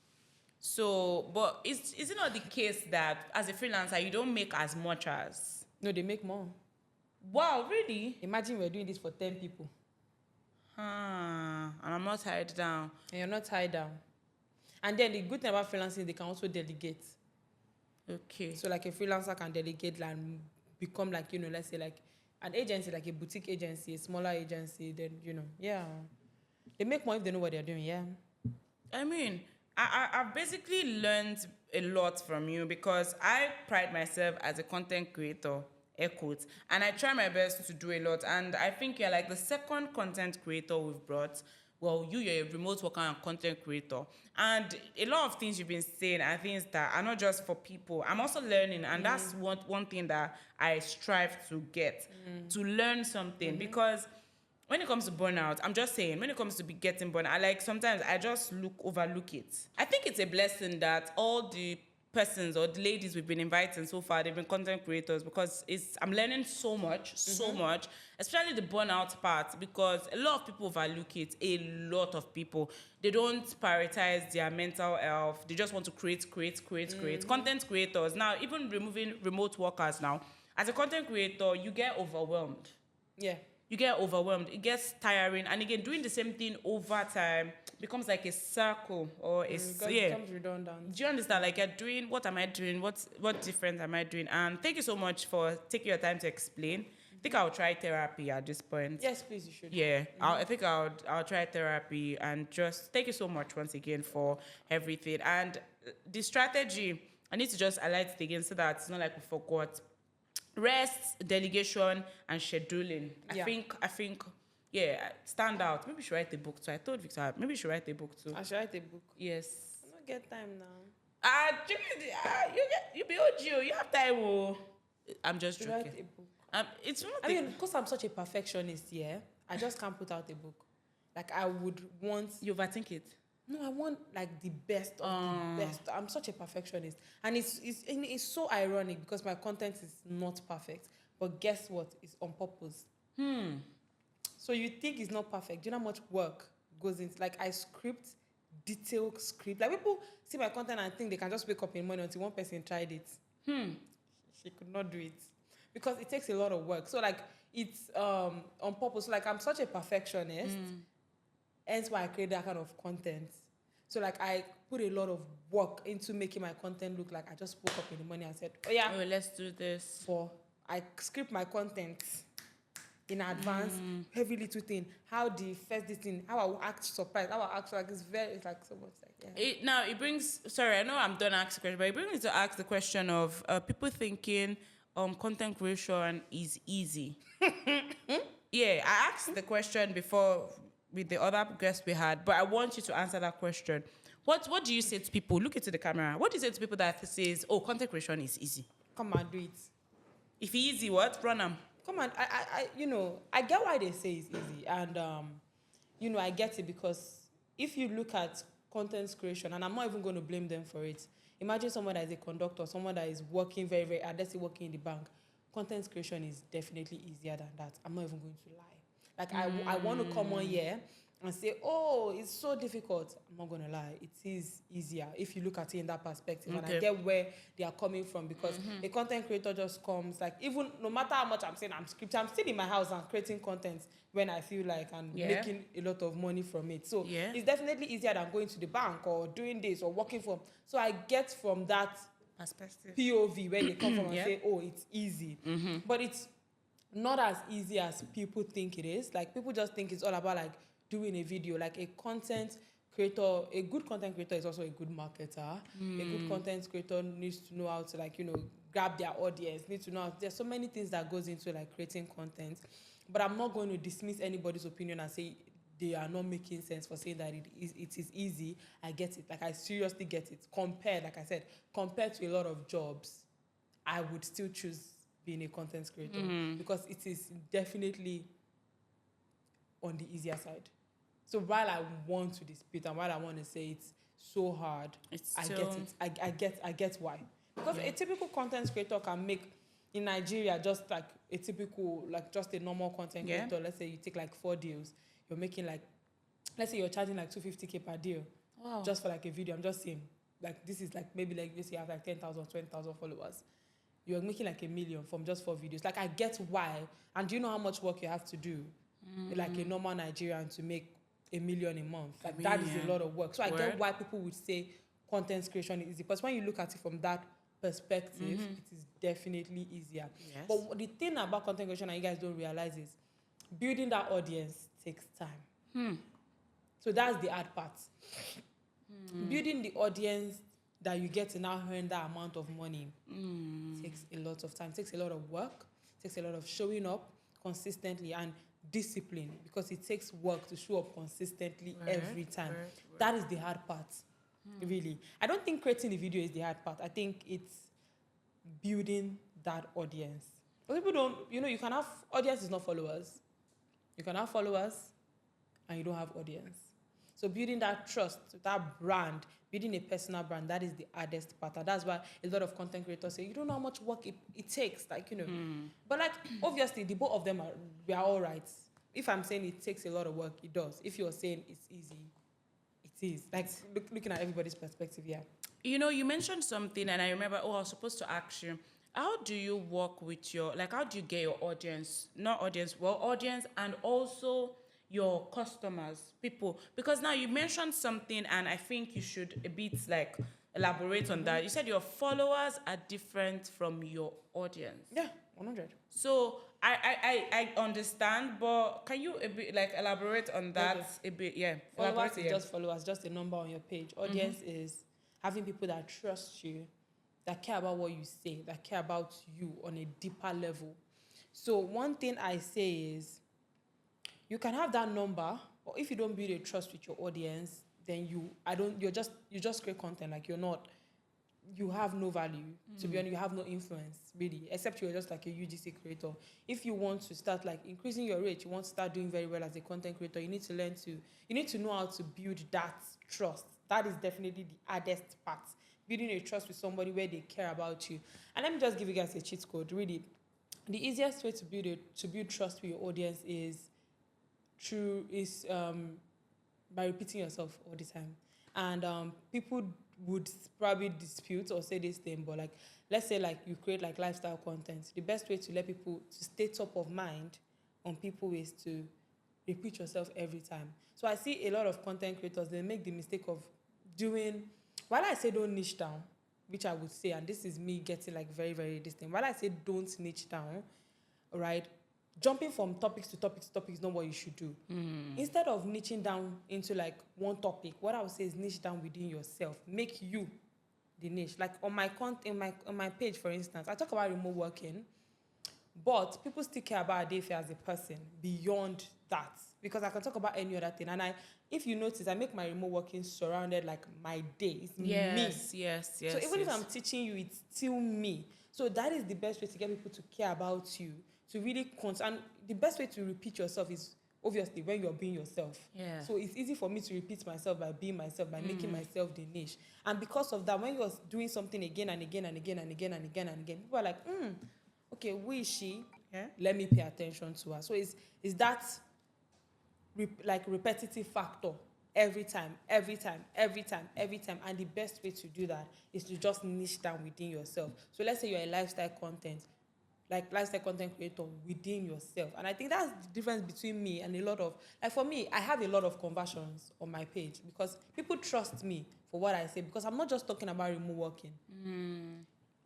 So, but is it not the case that as a freelancer, you don't make as much as? No, they make more. Wow, really? Imagine we're doing this for 10 people. And I'm not tied down. And you're not tied down. And then the good thing about freelancing, they can also delegate. Okay. So like a freelancer can delegate and become like, let's say like an agency, like a boutique agency, a smaller agency, then, yeah. They make more if they know what they're doing, yeah. I mean, I've basically learned a lot from you because I pride myself as a content creator, air quotes, and I try my best to do a lot. And I think you're like the second content creator we've brought. Well, you're a remote worker and content creator. And a lot of things you've been saying are things that are not just for people. I'm also learning, and that's one thing that I strive to get, to learn something. Because when it comes to burnout, I'm just saying, when it comes to getting burnout, sometimes I just overlook it. I think it's a blessing that all the persons or the ladies we've been inviting so far, they've been content creators, because I'm learning so much, especially the burnout part, because a lot of people overlook it. A lot of people, they don't prioritize their mental health. They just want to create. Content creators now, even removing remote workers now, as a content creator, you get overwhelmed. Yeah. You get overwhelmed. It gets tiring, and again, doing the same thing over time becomes like a circle or It becomes redundant. Do you understand? Like, you're doing, what am I doing? What different am I doing? And thank you so much for taking your time to explain. I think I'll try therapy at this point. Yes, please, you should. Yeah, I think I'll try therapy, and just thank you so much once again for everything. And the strategy, I need to just highlight it again so that it's not like we forgot. Rest, delegation, and scheduling. Yeah. I think, yeah, stand out. Maybe you should write a book too. I told Victor, maybe you should write a book too. I should write a book. Yes. I don't get time now. You be OG, you have time. Oh. I'm just joking. Write a book. It's not. I mean, because I'm such a perfectionist, yeah, I just can't put out a book. Like, I would want. You overthink it. No, I want like the best of the best. I'm such a perfectionist, and it's so ironic because my content is not perfect, but guess what? It's on purpose. So you think it's not perfect? Do you know how much work goes into? Like, I detailed script. Like, people see my content and think they can just wake up in the morning until one person tried it. She could not do it because it takes a lot of work. So like, it's on purpose. So, like, I'm such a perfectionist. Hence why I create that kind of content. So like, I put a lot of work into making my content look like I just woke up in the morning and said, let's do this. I script my content in advance, every little thing. How the first thing, how I will act surprised, how I act like it's like so much like, yeah. It brings, sorry, I know I'm done asking question, but it brings me to ask the question of people thinking content creation is easy. Yeah, I asked the question before with the other guests we had, but I want you to answer that question. What do you say to people? Look into the camera. What do you say to people that says, oh, content creation is easy? Come and do it. If it's easy, what? Run them. Come on, I get why they say it's easy, and I get it, because if you look at content creation, and I'm not even going to blame them for it. Imagine someone that is a conductor, someone that is working very, very hard, let's say working in the bank. Content creation is definitely easier than that. I'm not even going to lie. Like, I want to come on here and say, oh, it's so difficult. I'm not going to lie. It is easier if you look at it in that perspective. Okay. And I get where they are coming from, because a content creator just comes, like, even no matter how much I'm saying I'm scripting, I'm still in my house and creating content when I feel like I'm making a lot of money from it. So it's definitely easier than going to the bank or doing this or working from. So I get from that perspective, POV, where they come from and say, oh, it's easy. But it's not as easy as people think it is. Like, people just think it's all about like doing a video. Like, a content creator, a good content creator is also a good marketer. A good content creator needs to know how to, like, grab their audience, needs to know there's so many things that goes into like creating content. But I'm not going to dismiss anybody's opinion and say they are not making sense for saying that it is easy. I get it. Like, I seriously get it. Like I said, compared to a lot of jobs, I would still choose being a content creator, because it is definitely on the easier side. So while I want to dispute and while I want to say it's so hard, I get it. I get why. Because a typical content creator can make in Nigeria just like a typical, like just a normal content creator. Let's say you take like 4 deals, you're making like, let's say you're charging like 250K per deal. Wow. Just for like a video. I'm just saying. like this is like maybe like this, you have like 10,000, 20,000 followers. You're making like 1 million from just 4 videos. Like I get why. And do you know how much work you have to do, like a normal Nigerian, to make 1 million a month? Like that is a lot of work. So I get why people would say content creation is easy. Because when you look at it from that perspective, it is definitely easier. Yes. But the thing about content creation that you guys don't realize is building that audience takes time. So that's the hard part. Building the audience that you get to now earn that amount of money takes a lot of time, takes a lot of work, takes a lot of showing up consistently and discipline, because it takes work to show up consistently every time. That is the hard part, really. I don't think creating the video is the hard part. I think it's building that audience. But people don't, you can have, audience is not followers. You can have followers and you don't have audience. So building that trust, that brand, building a personal brand, that is the hardest part. And that's why a lot of content creators say, you don't know how much work it takes. Like, But like, obviously, the both of them we are all right. If I'm saying it takes a lot of work, it does. If you're saying it's easy, it is. Like, looking at everybody's perspective, yeah. You mentioned something, and I remember, I was supposed to ask you, how do you work with how do you get your audience, audience, and also your customers, people? Because now you mentioned something, and I think you should a bit like elaborate on that. You said your followers are different from your audience. Yeah, 100. So I understand, but can you a bit like elaborate on that a bit? Yeah, followers is just followers, just a number on your page. Audience is having people that trust you, that care about what you say, that care about you on a deeper level. So one thing I say is, you can have that number, but if you don't build a trust with your audience, then you just create content. Like you have no value. To be honest, you have no influence, really, except you're just like a UGC creator. If you want to start like increasing your reach, you want to start doing very well as a content creator, you need to know how to build that trust. That is definitely the hardest part. Building a trust with somebody where they care about you. And let me just give you guys a cheat code, really. The easiest way to build trust with your audience is by repeating yourself all the time. And people would probably dispute or say this thing, but like, let's say like you create like lifestyle content. The best way to let people to stay top of mind on people is to repeat yourself every time. So I see a lot of content creators, they make the mistake of doing, while I say don't niche down, which I would say, and this is me getting like very, very distant. While I say don't niche down, right? Jumping from topics to topics to topics is not what you should do. Instead of niching down into like one topic, what I would say is niche down within yourself. Make you the niche. Like on my on my page, for instance, I talk about remote working, but people still care about Adeife as a person beyond that, because I can talk about any other thing. And if you notice, I make my remote working surrounded like my day. It's me. Yes. So even if I'm teaching you, it's still me. So that is the best way to get people to care about you. To really and the best way to repeat yourself is obviously when you're being yourself. Yeah. So it's easy for me to repeat myself by being myself, by making myself the niche. And because of that, when you're doing something again and again and again and again and again and again, people are like, okay, who is she? Yeah. Let me pay attention to her. So it's that repetitive factor every time. And the best way to do that is to just niche down within yourself. So let's say you're a lifestyle content creator within yourself. And I think that's the difference between me and a lot of, like for me, I have a lot of conversions on my page because people trust me for what I say, because I'm not just talking about remote working.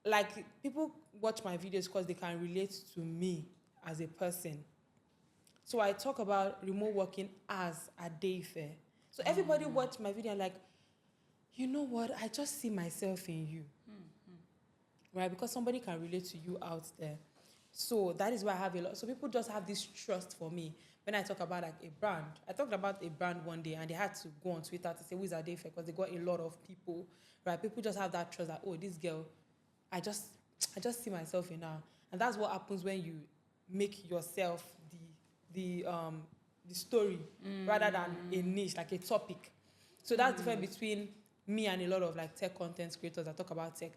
Like people watch my videos because they can relate to me as a person. So I talk about remote working as Adeife. So everybody watch my video and like, you know what? I just see myself in you. Right? Because somebody can relate to you out there. So that is why I have a lot. So people just have this trust for me. When I talk about like a brand, I talked about a brand one day and they had to go on Twitter to say, who is Adeife? Because they got a lot of people, right? People just have that trust that, oh, this girl, I just see myself in her. And that's what happens when you make yourself the story rather than a niche, like a topic. So that's different between me and a lot of like tech content creators that talk about tech.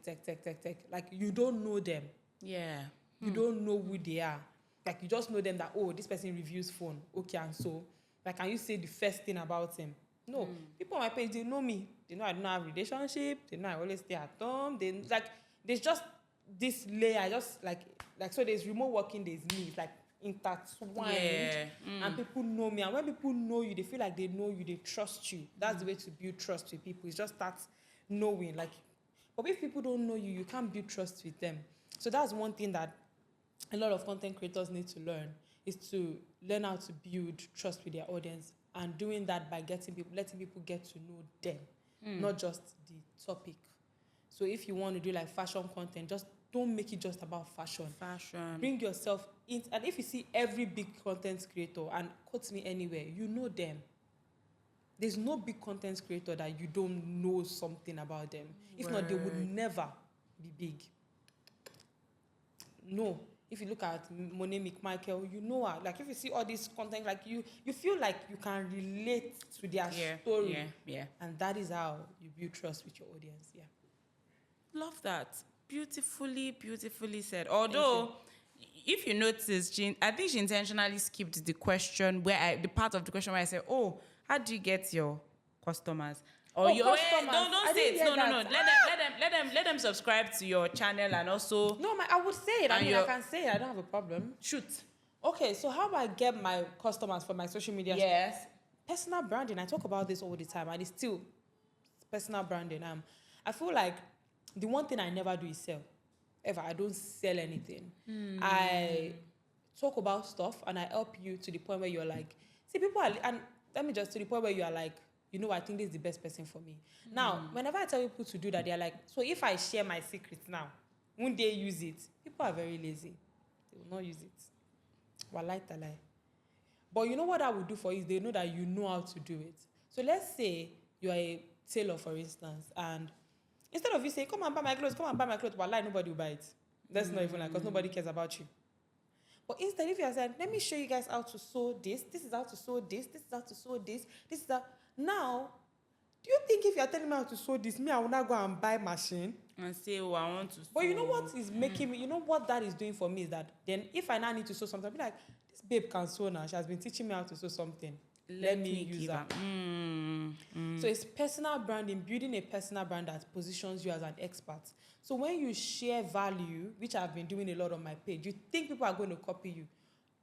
Like you don't know them. Yeah. You don't know who they are. Like you just know them that, oh, this person reviews phone. Okay, and so like can you say the first thing about him? No. People on my page, they know me. They know I don't have relationship. They know I always stay at home. There's just this layer, so there's remote working, there's me. It's like intertwined. Yeah. And people know me. And when people know you, they feel like they know you, they trust you. That's the way to build trust with people. It's just that knowing. But if people don't know you, you can't build trust with them. So that's one thing that a lot of content creators need to learn, is to learn how to build trust with their audience, and doing that by letting people get to know them, not just the topic. So if you want to do like fashion content, just don't make it just about fashion. Bring yourself in. And if you see every big content creator, and quote me anywhere, you know them. There's no big content creator that you don't know something about them. If not, they would never be big. No. If you look at Monet McMichael, you know her. Like, if you see all this content, like, you feel like you can relate to their story. Yeah. And that is how you build trust with your audience. Yeah. Love that. Beautifully, beautifully said. Although, if you notice, I think she intentionally skipped the question the part of the question where I said, "Oh, how do you get your customers?" Or your customers. Don't say it. No. Let them subscribe to your channel, and also. No, I would say it. I can say it. I don't have a problem. Shoot. Okay, so how do I get my customers for my social media? Yes. Personal branding. I talk about this all the time, and it's still personal branding. I feel like the one thing I never do is sell. Ever. I don't sell anything. I talk about stuff, and I help you to the point where you're like, see, people are, and let me just to the point where you are like, you know, I think this is the best person for me. Now, whenever I tell people to do that, they're like, so if I share my secrets now, won't they use it? People are very lazy. They will not use it. Walai talai. But you know what I would do for you is they know that you know how to do it. So let's say you are a tailor, for instance, and instead of you saying, come and buy my clothes, walai, nobody will buy it. That's not even like, because nobody cares about you. But instead, if you are saying, let me show you guys how to sew this is how to sew this is how to sew this is that. Now, do you think if you're telling me how to sew this, I will not go and buy machine? And say, oh, I want to sew. But you know what is making me, you know what that is doing for me is that then if I now need to sew something, I'll be like, this babe can sew now. She has been teaching me how to sew something. Let me use her. So it's personal branding, building a personal brand that positions you as an expert. So when you share value, which I've been doing a lot on my page, you think people are going to copy you.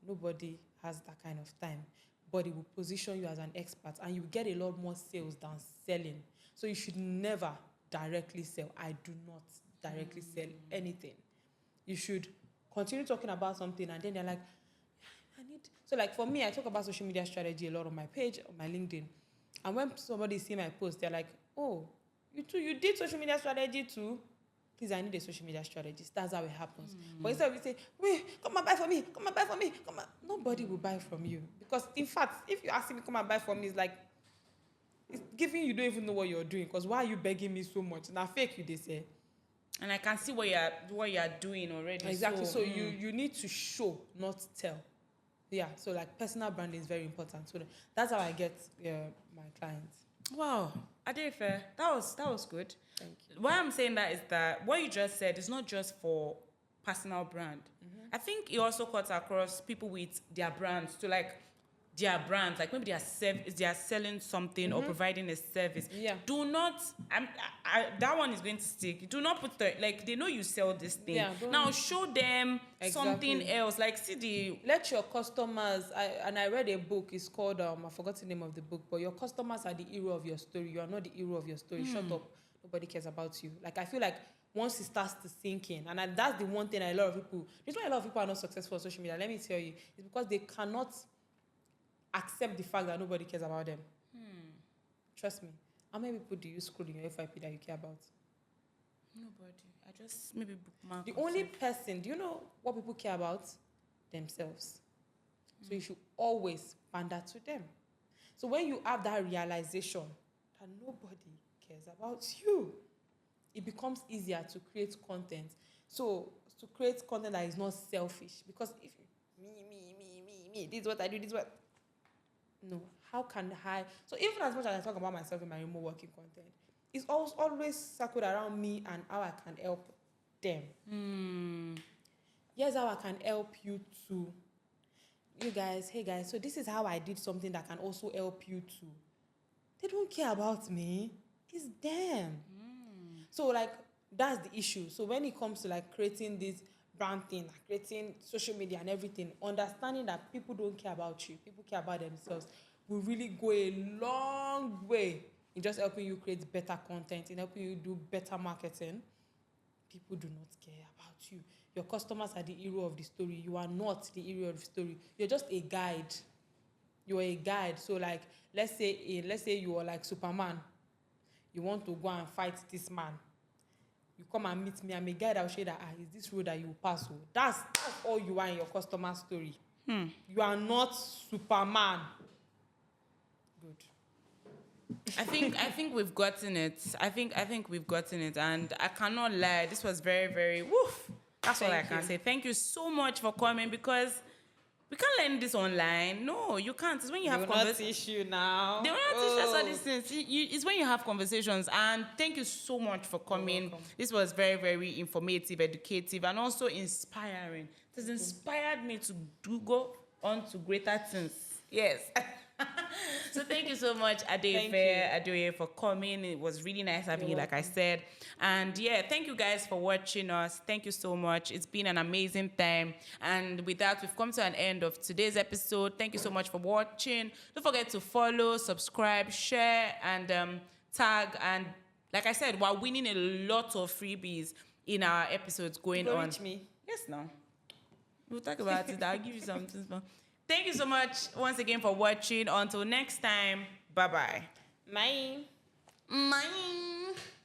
Nobody has that kind of time. But it will position you as an expert, and you get a lot more sales than selling. So you should never directly sell. I do not directly sell anything. You should continue talking about something, and then they're like, I need. So like for me, I talk about social media strategy a lot on my page, on my LinkedIn. And when somebody see my post, they're like, oh, you did social media strategy too? Please, I need a social media strategist. That's how it happens. But instead of you say, wait, come and buy for me, come on. Nobody will buy from you. Because in fact, if you ask me to come and buy from me, it's like, it's giving you don't even know what you're doing. Because why are you begging me so much? Now fake you, they say. And I can see what you're doing already. Exactly. So you need to show, not tell. Yeah. So like personal branding is very important. So that's how I get my clients. Wow, Adeife, that was good. Thank you. Why I'm saying that is that what you just said is not just for personal brand. I think it also cuts across people with their brands to like their brands, like maybe they are selling something or providing a service. Yeah. Do not. That one is going to stick. Do not put they know you sell this thing. Yeah, now show them something else. Like let your customers. I read a book. It's called I forgot the name of the book. But your customers are the hero of your story. You are not the hero of your story. Shut up. Nobody cares about you. Like I feel like once it starts to sink in, and that's the one thing a lot of people. This is why a lot of people are not successful on social media. Let me tell you, it's because they cannot accept the fact that nobody cares about them. Trust me. How many people do you scroll in your FYP that you care about? Nobody. I just maybe bookmark. The only person, do you know what people care about? Themselves. So you should always pander to them. So when you have that realization that nobody cares about you, it becomes easier to create content. So to create content that is not selfish. Because if me, this is what I do, this is what. No, how can I? So even as much as I talk about myself in my remote working content, it's always circled around me and how I can help them. Here's how I can help you too. You guys, hey guys, so this is how I did something that can also help you too. they don't care about me. It's them. So like that's the issue. So when it comes to like creating this brand thing, like creating social media and everything, understanding that people don't care about you, people care about themselves, will really go a long way in just helping you create better content, in helping you do better marketing. People do not care about you. Your customers are the hero of the story. You are not the hero of the story. You're just a guide. You're a guide. So like, let's say you are like Superman. You want to go and fight this man. You come and meet me. I'm a guide. I'll show you that is this road that you pass. So that's all you are in your customer story. You are not Superman. Good. I think we've gotten it. I think we've gotten it, and I cannot lie. This was very, very woof. That's all I can say. Thank you so much for coming, because we can't learn this online. No, you can't. It's when you have conversations now. They will not teach us all these things. It's when you have conversations. And thank you so much for coming. This was very, very informative, educative, and also inspiring. It has inspired me to go on to greater things. Yes. So thank you so much, Adeife Adeoye, for coming. It was really nice having you, like I said. And yeah, thank you guys for watching us. Thank you so much. It's been an amazing time. And with that, we've come to an end of today's episode. Thank you so much for watching. Don't forget to follow, subscribe, share, and tag. And like I said, we're winning a lot of freebies in our episodes going on. Reach me. Yes, now. We'll talk about it. I'll give you something. Thank you so much once again for watching. Until next time, bye-bye. Bye. Bye.